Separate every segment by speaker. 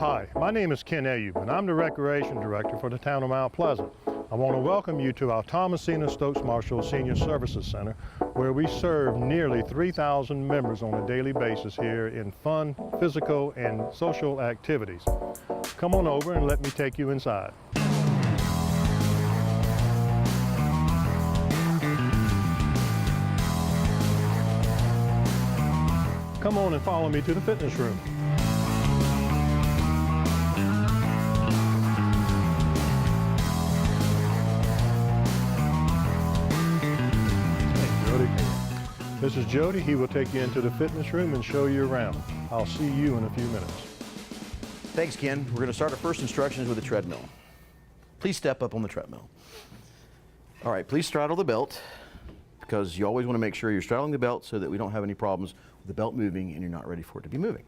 Speaker 1: Hi, my name is Ken Ayub, and I'm the Recreation Director for the town of Mount Pleasant. I want to welcome you to our Thomasena Stokes-Marshall Senior Services Center, where we serve nearly 3,000 members on a daily basis here in fun, physical, and social activities. Come on over and let me take you inside. Come on and follow me to the fitness room. This is Jody. He will take you into the fitness room and show you around. I'll see you in a few minutes.
Speaker 2: Thanks, Ken. We're going to start our first instructions with a treadmill. Please step up on the treadmill. All right, please straddle the belt, because you always want to make sure you're straddling the belt so that we don't have any problems with the belt moving and you're not ready for it to be moving.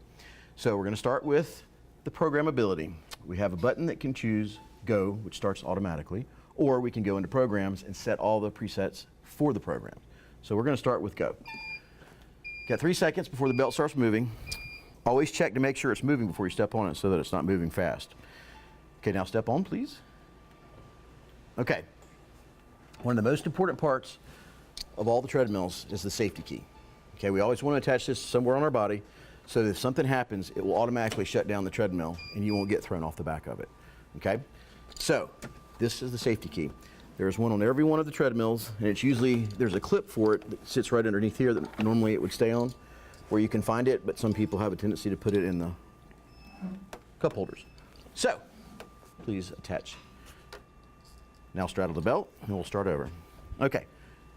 Speaker 2: So we're going to start with the programmability. We have a button that can choose Go, which starts automatically, or we can go into Programs and set all the presets for the program. So we're going to start with Go. Got 3 seconds before the belt starts moving. Always check to make sure it's moving before you step on it so that it's not moving fast. Okay, now step on, please. Okay. One of the most important parts of all the treadmills is the safety key. Okay, we always want to attach this somewhere on our body so that if something happens, it will automatically shut down the treadmill and you won't get thrown off the back of it. Okay, so this is the safety key. There's one on every one of the treadmills, and it's usually, there's a clip for it that sits right underneath here that normally it would stay on, where you can find it, but some people have a tendency to put it in the cup holders. So, please attach. Now straddle the belt, and we'll start over. Okay,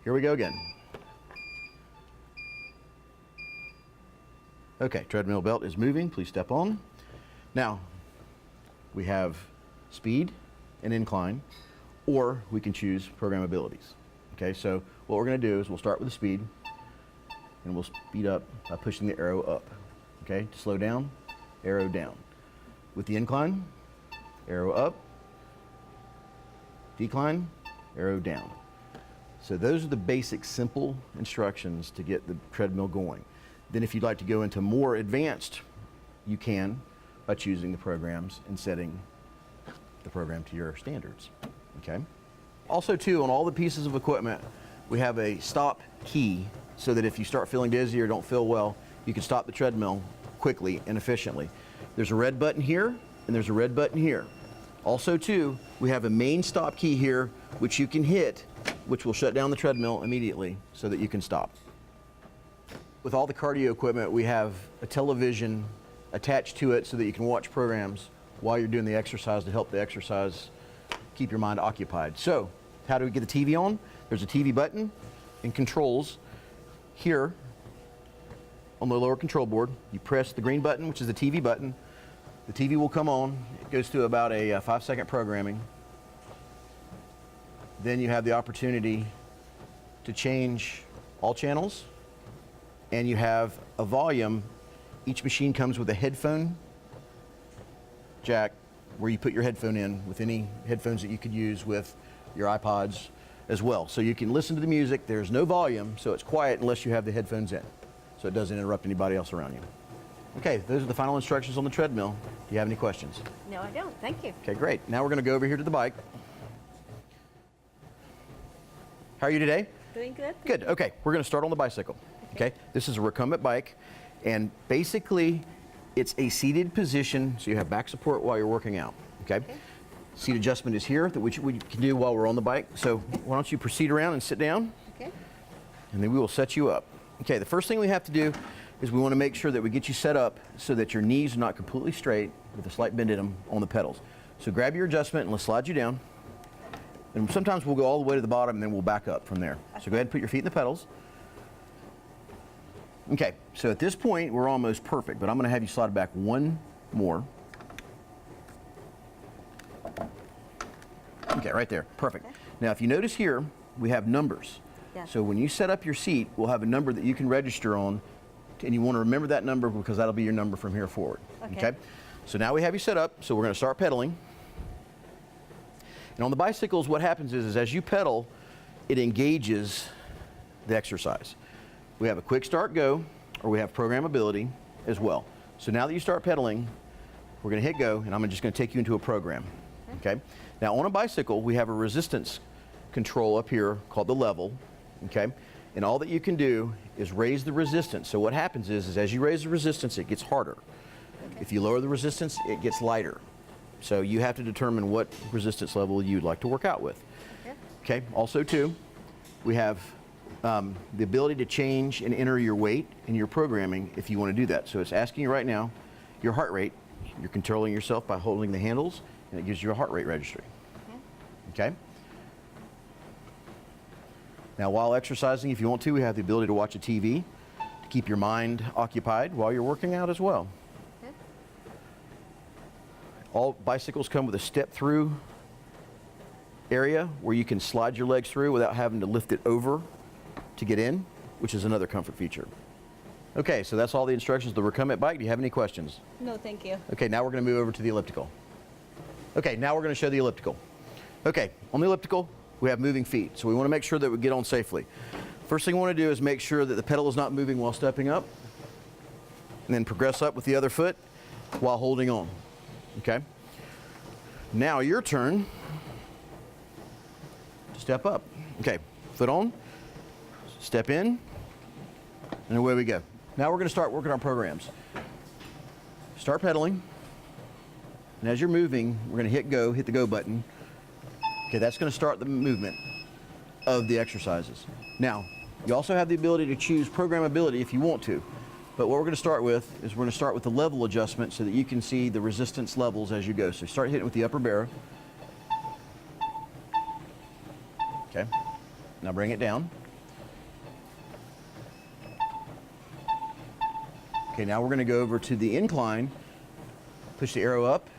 Speaker 2: here we go again. Okay, treadmill belt is moving, please step on. Now, we have speed and incline, or we can choose programmabilities. Okay, so what we're going to do is we'll start with the speed, and we'll speed up by pushing the arrow up. Okay, to slow down, arrow down. With the incline, arrow up, decline, arrow down. So those are the basic simple instructions to get the treadmill going. Then if you'd like to go into more advanced, you can by choosing the programs and setting the program to your standards. Okay. Also too, on all the pieces of equipment, we have a stop key so that if you start feeling dizzy or don't feel well, you can stop the treadmill quickly and efficiently. There's a red button here and there's a red button here. Also too, we have a main stop key here which you can hit, which will shut down the treadmill immediately so that you can stop. With all the cardio equipment, we have a television attached to it so that you can watch programs while you're doing the exercise to help the exercise keep your mind occupied. So, how do we get the TV on? There's a TV button and controls here on the lower control board. You press the green button, which is the TV button. The TV will come on. It goes to about a 5-second programming. Then you have the opportunity to change all channels, and you have a volume. Each machine comes with a headphone jack where you put your headphone in with any headphones that you could use with your iPods as well. So you can listen to the music. There's no volume, so it's quiet unless you have the headphones in, so it doesn't interrupt anybody else around you. Okay, those are the final instructions on the treadmill. Do you have any questions?
Speaker 3: No, I don't. Thank you.
Speaker 2: Okay, great. Now we're going to go over here to the bike. How are you today?
Speaker 3: Doing good.
Speaker 2: Good. Okay, we're going to start on the bicycle. Okay, this is a recumbent bike, and basically it's a seated position, so you have back support while you're working out. Okay. Seat adjustment is here, which we can do while we're on the bike. So why don't you proceed around and sit down?
Speaker 3: Okay.
Speaker 2: And then we will set you up. Okay, the first thing we have to do is we want to make sure that we get you set up so that your knees are not completely straight with a slight bend in them on the pedals. So grab your adjustment and let's slide you down. And sometimes we'll go all the way to the bottom and then we'll back up from there. So go ahead and put your feet in the pedals. Okay, so at this point we're almost perfect, but I'm going to have you slide back one more. Okay, right there, perfect. Okay. Now if you notice here, we have numbers.
Speaker 3: Yeah.
Speaker 2: So when you set up your seat, we'll have a number that you can register on, and you want to remember that number because that'll be your number from here forward. Okay? So now we have you set up, so we're going to start pedaling. And on the bicycles, what happens is as you pedal, it engages the exercise. We have a quick start go, or we have programmability as well. So now that you start pedaling, we're going to hit go, and I'm just going to take you into a program. Okay. Now on a bicycle, we have a resistance control up here called the level. Okay. And all that you can do is raise the resistance. So what happens is as you raise the resistance, it gets harder. Okay. If you lower the resistance, it gets lighter. So you have to determine what resistance level you'd like to work out with. Okay. Also too, we have the ability to change and enter your weight in your programming if you want to do that. So it's asking you right now your heart rate. You're controlling yourself by holding the handles, and it gives you a heart rate registry. Okay? Now while exercising, if you want to, we have the ability to watch a TV to keep your mind occupied while you're working out as well. All bicycles come with a step-through area where you can slide your legs through without having to lift it over to get in, which is another comfort feature. Okay, so that's all the instructions of the recumbent bike. Do you have any questions?
Speaker 3: No, thank you.
Speaker 2: Okay, now we're going to move over to the elliptical. Okay, now we're going to show the elliptical. Okay, on the elliptical, we have moving feet, so we want to make sure that we get on safely. First thing we want to do is make sure that the pedal is not moving while stepping up, and then progress up with the other foot while holding on. Okay? Now your turn to step up. Okay, foot on, step in, and away we go. Now we're going to start working on programs. Start pedaling, and as you're moving, we're going to hit the go button. Okay, that's going to start the movement of the exercises. Now, you also have the ability to choose programmability if you want to, but what we're going to start with is we're going to start with the level adjustment so that you can see the resistance levels as you go. So start hitting with the upper barrel. Okay, now bring it down. Okay, now we're going to go over to the incline, push the arrow up,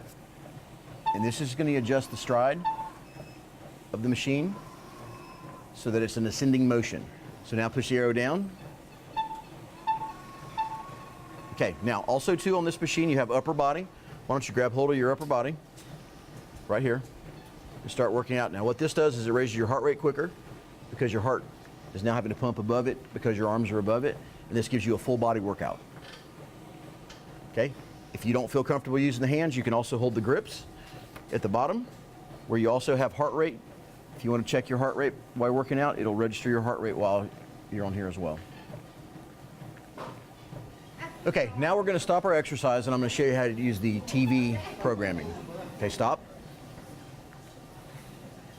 Speaker 2: and this is going to adjust the stride of the machine so that it's an ascending motion. So now push the arrow down. Okay, now also too on this machine you have upper body. Why don't you grab hold of your upper body right here and start working out. Now what this does is it raises your heart rate quicker because your heart is now having to pump above it because your arms are above it, and this gives you a full body workout. Okay, if you don't feel comfortable using the hands, you can also hold the grips at the bottom where you also have heart rate. If you want to check your heart rate while working out, it'll register your heart rate while you're on here as well. Okay, now we're going to stop our exercise and I'm going to show you how to use the TV programming. Okay, stop.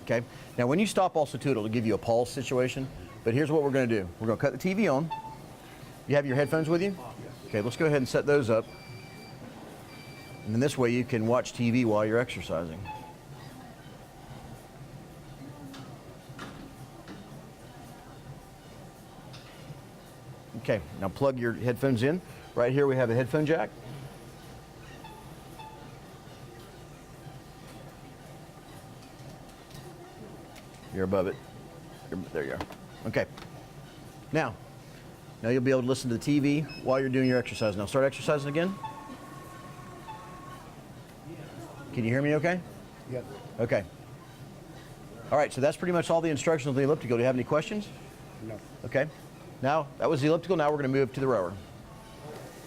Speaker 2: Okay, now when you stop also too, it'll give you a pause situation, but here's what we're going to do. We're going to cut the TV on. You have your headphones with you? Okay, let's go ahead and set those up. And then this way you can watch TV while you're exercising. Okay, now plug your headphones in. Right here we have a headphone jack. You're above it. There you are. Okay. Now you'll be able to listen to the TV while you're doing your exercise. Now start exercising again. Can you hear me okay?
Speaker 4: Yep.
Speaker 2: Okay. All right, so that's pretty much all the instructions on the elliptical. Do you have any questions?
Speaker 4: No.
Speaker 2: Okay. Now, that was the elliptical. Now we're going to move to the rower.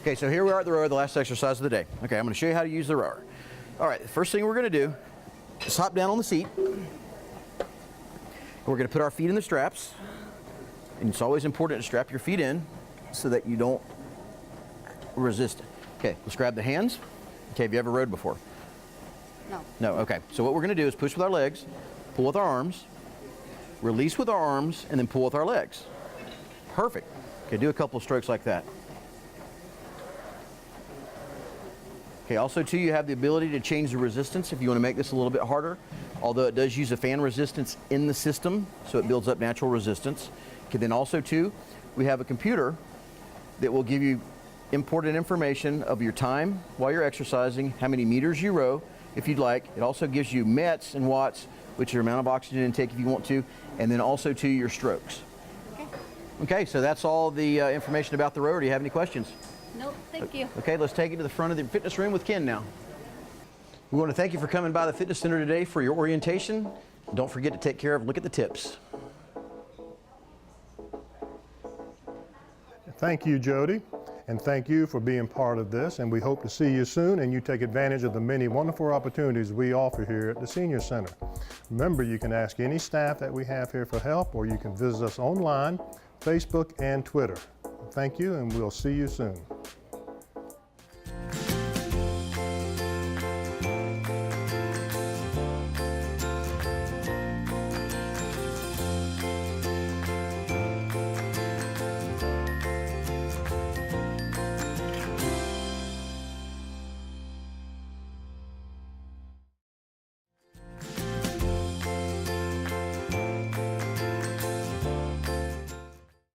Speaker 2: Okay, so here we are at the rower, the last exercise of the day. Okay, I'm going to show you how to use the rower. All right, the first thing we're going to do is hop down on the seat. We're going to put our feet in the straps. And it's always important to strap your feet in so that you don't resist it. Okay, let's grab the hands. Okay, have you ever rode before?
Speaker 3: No.
Speaker 2: No, okay. So what we're going to do is push with our legs, pull with our arms, release with our arms, and then pull with our legs. Perfect. Okay, do a couple of strokes like that. Okay, also too, you have the ability to change the resistance if you want to make this a little bit harder, although it does use a fan resistance in the system, so it builds up natural resistance. Okay, then also too, we have a computer that will give you important information of your time while you're exercising, how many meters you row, if you'd like. It also gives you METs and watts, which is your amount of oxygen intake if you want to, and then also too, your strokes. Okay, so that's all the information about the rower. Do you have any questions?
Speaker 3: No, thank you.
Speaker 2: Okay, let's take you to the front of the fitness room with Ken now. We want to thank you for coming by the fitness center today for your orientation. Don't forget to take care of, look at the tips.
Speaker 1: Thank you, Jody. And thank you for being part of this, and we hope to see you soon and you take advantage of the many wonderful opportunities we offer here at the Senior Center. Remember, you can ask any staff that we have here for help, or you can visit us online, Facebook, and Twitter. Thank you, and we'll see you soon.